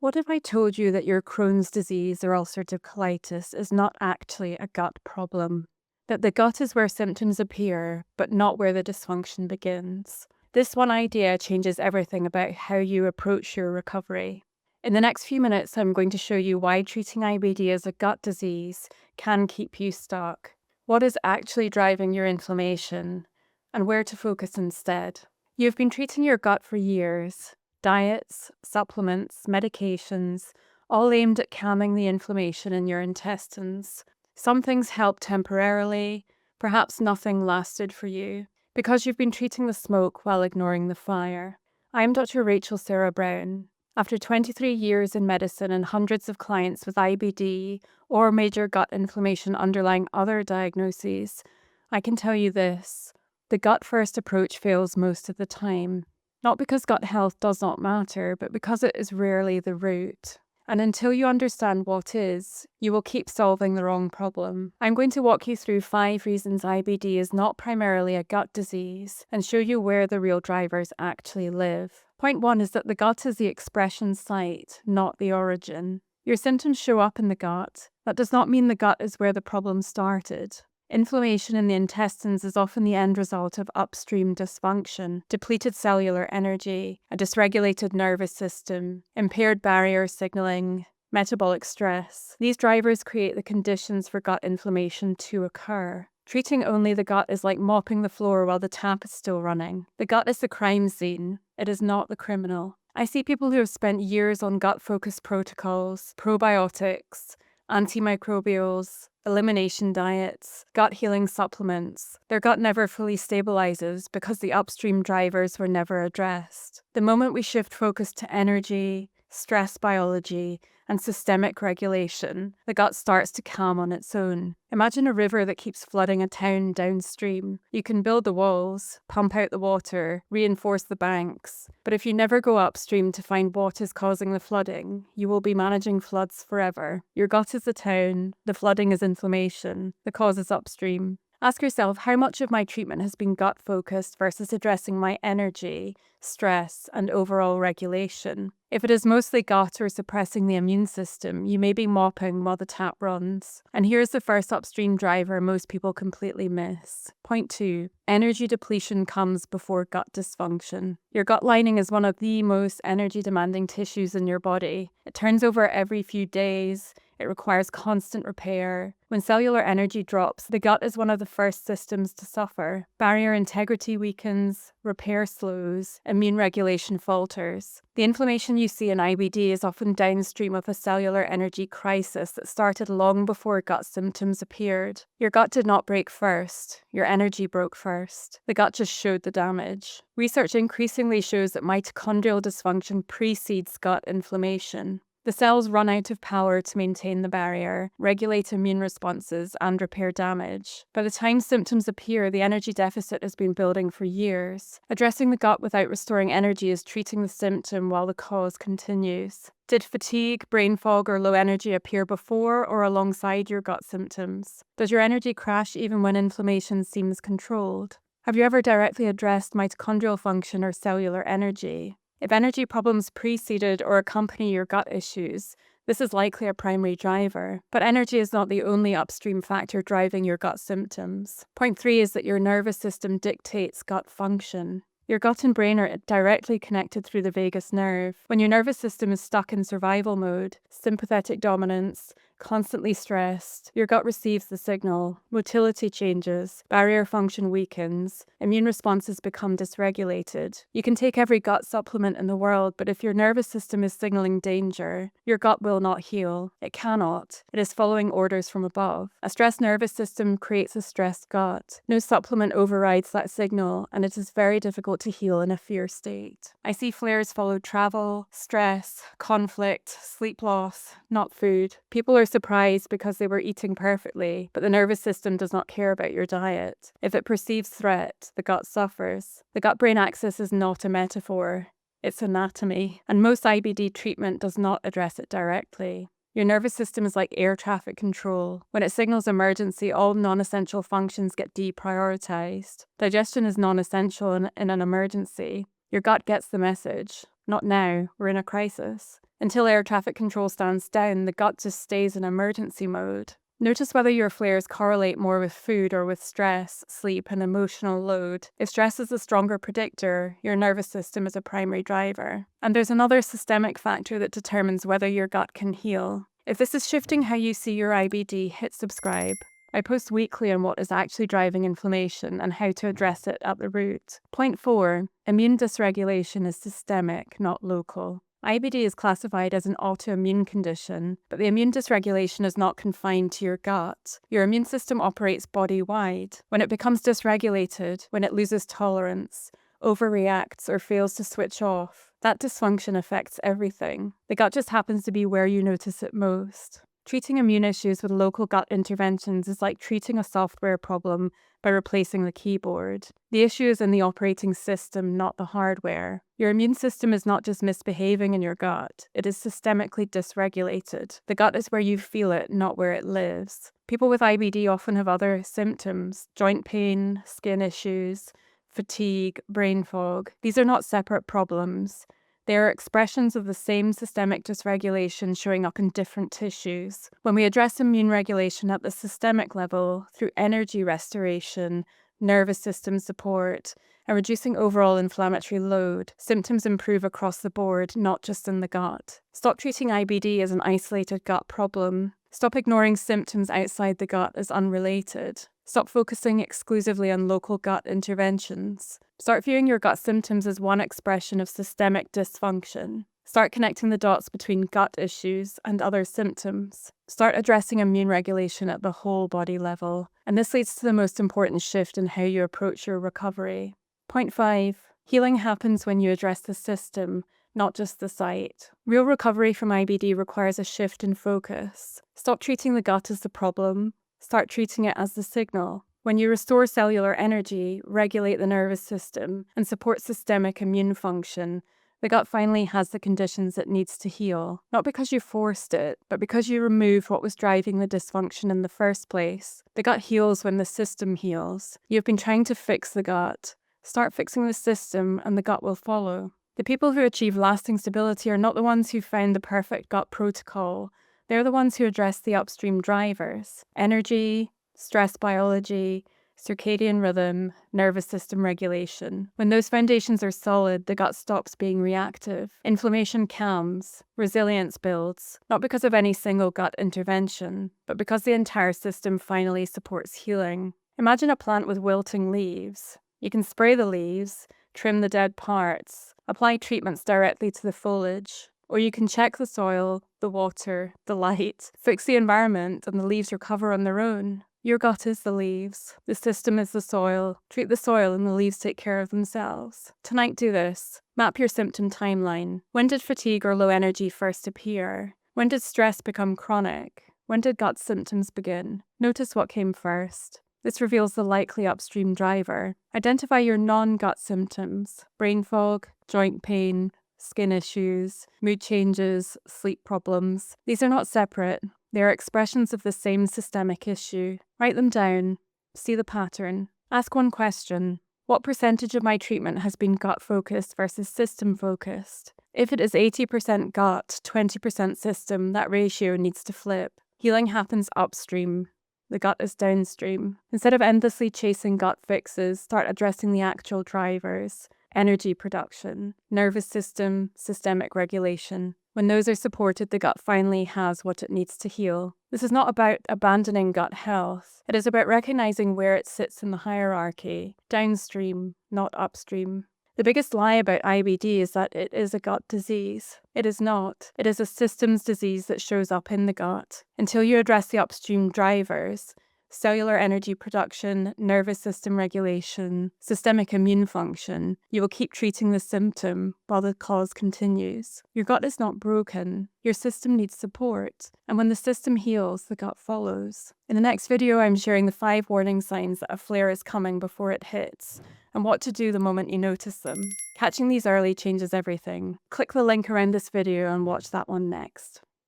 What if I told you that your Crohn's disease or ulcerative colitis is not actually a gut problem? That the gut is where symptoms appear, but not where the dysfunction begins? This one idea changes everything about how you approach your recovery. In the next few minutes, I'm going to show you why treating IBD as a gut disease can keep you stuck, what is actually driving your inflammation, and where to focus instead. You've been treating your gut for years. Diets, supplements, medications, all aimed at calming the inflammation in your intestines. Some things help temporarily, perhaps nothing lasted for you, because you've been treating the smoke while ignoring the fire. I'm Dr. Rachel Sarah Brown. After 23 years in medicine and hundreds of clients with IBD or major gut inflammation underlying other diagnoses, I can tell you this: the gut-first approach fails most of the time. Not because gut health does not matter, but because it is rarely the root. And until you understand what is, you will keep solving the wrong problem. I'm going to walk you through 5 reasons IBD is not primarily a gut disease and show you where the real drivers actually live. Point 1 is that the gut is the expression site, not the origin. Your symptoms show up in the gut. That does not mean the gut is where the problem started. Inflammation in the intestines is often the end result of upstream dysfunction, depleted cellular energy, a dysregulated nervous system, impaired barrier signaling, metabolic stress. These drivers create the conditions for gut inflammation to occur. Treating only the gut is like mopping the floor while the tap is still running. The gut is the crime scene. It is not the criminal. I see people who have spent years on gut-focused protocols, probiotics, antimicrobials, elimination diets, gut healing supplements. Their gut never fully stabilizes because the upstream drivers were never addressed. The moment we shift focus to energy, stress biology, and systemic regulation, the gut starts to calm on its own. Imagine a river that keeps flooding a town downstream. You can build the walls, pump out the water, reinforce the banks, but if you never go upstream to find what is causing the flooding, you will be managing floods forever. Your gut is the town, the flooding is inflammation, the cause is upstream. Ask yourself, how much of my treatment has been gut-focused versus addressing my energy, stress, and overall regulation? If it is mostly gut or suppressing the immune system, you may be mopping while the tap runs. And here's the first upstream driver most people completely miss. Point 2. Energy depletion comes before gut dysfunction. Your gut lining is one of the most energy-demanding tissues in your body. It turns over every few days. It requires constant repair. When cellular energy drops, the gut is one of the first systems to suffer. Barrier integrity weakens, repair slows, immune regulation falters. The inflammation you see in IBD is often downstream of a cellular energy crisis that started long before gut symptoms appeared. Your gut did not break first. Your energy broke first. The gut just showed the damage. Research increasingly shows that mitochondrial dysfunction precedes gut inflammation. The cells run out of power to maintain the barrier, regulate immune responses, and repair damage. By the time symptoms appear, the energy deficit has been building for years. Addressing the gut without restoring energy is treating the symptom while the cause continues. Did fatigue, brain fog, or low energy appear before or alongside your gut symptoms? Does your energy crash even when inflammation seems controlled? Have you ever directly addressed mitochondrial function or cellular energy? If energy problems preceded or accompany your gut issues, this is likely a primary driver. But energy is not the only upstream factor driving your gut symptoms. Point 3 is that your nervous system dictates gut function. Your gut and brain are directly connected through the vagus nerve. When your nervous system is stuck in survival mode, sympathetic dominance, constantly stressed, your gut receives the signal. Motility changes, barrier function weakens, immune responses become dysregulated. You can take every gut supplement in the world, but if your nervous system is signaling danger, your gut will not heal. It cannot. It is following orders from above. A stressed nervous system creates a stressed gut. No supplement overrides that signal, and it is very difficult to heal in a fear state. I see flares follow travel, stress, conflict, sleep loss, not food. People are surprised because they were eating perfectly, but the nervous system does not care about your diet. If it perceives threat, the gut suffers. The gut-brain axis is not a metaphor. It's anatomy, and most IBD treatment does not address it directly. Your nervous system is like air traffic control. When it signals emergency, all non-essential functions get deprioritized. Digestion is non-essential in an emergency. Your gut gets the message. Not now, we're in a crisis. Until air traffic control stands down, the gut just stays in emergency mode. Notice whether your flares correlate more with food or with stress, sleep, and emotional load. If stress is a stronger predictor, your nervous system is a primary driver. And there's another systemic factor that determines whether your gut can heal. If this is shifting how you see your IBD, hit subscribe. I post weekly on what is actually driving inflammation and how to address it at the root. Point 4. Immune dysregulation is systemic, not local. IBD is classified as an autoimmune condition, but the immune dysregulation is not confined to your gut. Your immune system operates body-wide. When it becomes dysregulated, when it loses tolerance, overreacts, or fails to switch off, that dysfunction affects everything. The gut just happens to be where you notice it most. Treating immune issues with local gut interventions is like treating a software problem by replacing the keyboard. The issue is in the operating system, not the hardware. Your immune system is not just misbehaving in your gut, it is systemically dysregulated. The gut is where you feel it, not where it lives. People with IBD often have other symptoms: joint pain, skin issues, fatigue, brain fog. These are not separate problems. They are expressions of the same systemic dysregulation showing up in different tissues. When we address immune regulation at the systemic level through energy restoration, nervous system support, and reducing overall inflammatory load, symptoms improve across the board, not just in the gut. Stop treating IBD as an isolated gut problem. Stop ignoring symptoms outside the gut as unrelated. Stop focusing exclusively on local gut interventions. Start viewing your gut symptoms as one expression of systemic dysfunction. Start connecting the dots between gut issues and other symptoms. Start addressing immune regulation at the whole body level. And this leads to the most important shift in how you approach your recovery. Point 5. Healing happens when you address the system, not just the site. Real recovery from IBD requires a shift in focus. Stop treating the gut as the problem. Start treating it as the signal. When you restore cellular energy, regulate the nervous system, and support systemic immune function, the gut finally has the conditions it needs to heal. Not because you forced it, but because you removed what was driving the dysfunction in the first place. The gut heals when the system heals. You've been trying to fix the gut. Start fixing the system, and the gut will follow. The people who achieve lasting stability are not the ones who found the perfect gut protocol. They're the ones who address the upstream drivers: energy, stress biology, circadian rhythm, nervous system regulation. When those foundations are solid, the gut stops being reactive. Inflammation calms, resilience builds, not because of any single gut intervention, but because the entire system finally supports healing. Imagine a plant with wilting leaves. You can spray the leaves, trim the dead parts, apply treatments directly to the foliage, or you can check the soil, the water, the light, fix the environment, and the leaves recover on their own. Your gut is the leaves. The system is the soil. Treat the soil and the leaves take care of themselves. Tonight, do this. Map your symptom timeline. When did fatigue or low energy first appear? When did stress become chronic? When did gut symptoms begin? Notice what came first. This reveals the likely upstream driver. Identify your non-gut symptoms: brain fog, joint pain, skin issues, mood changes, sleep problems. These are not separate. They are expressions of the same systemic issue. Write them down. See the pattern. Ask one question. What percentage of my treatment has been gut-focused versus system-focused? If it is 80% gut, 20% system, that ratio needs to flip. Healing happens upstream. The gut is downstream. Instead of endlessly chasing gut fixes, start addressing the actual drivers: energy production, nervous system, systemic regulation. When those are supported, the gut finally has what it needs to heal. This is not about abandoning gut health. It is about recognizing where it sits in the hierarchy: downstream, not upstream. The biggest lie about IBD is that it is a gut disease. It is not. It is a systems disease that shows up in the gut. Until you address the upstream drivers, cellular energy production, nervous system regulation, systemic immune function, you will keep treating the symptom while the cause continues. Your gut is not broken. Your system needs support. And when the system heals, the gut follows. In the next video, I'm sharing the 5 warning signs that a flare is coming before it hits, and what to do the moment you notice them. Catching these early changes everything. Click the link around this video and watch that one next.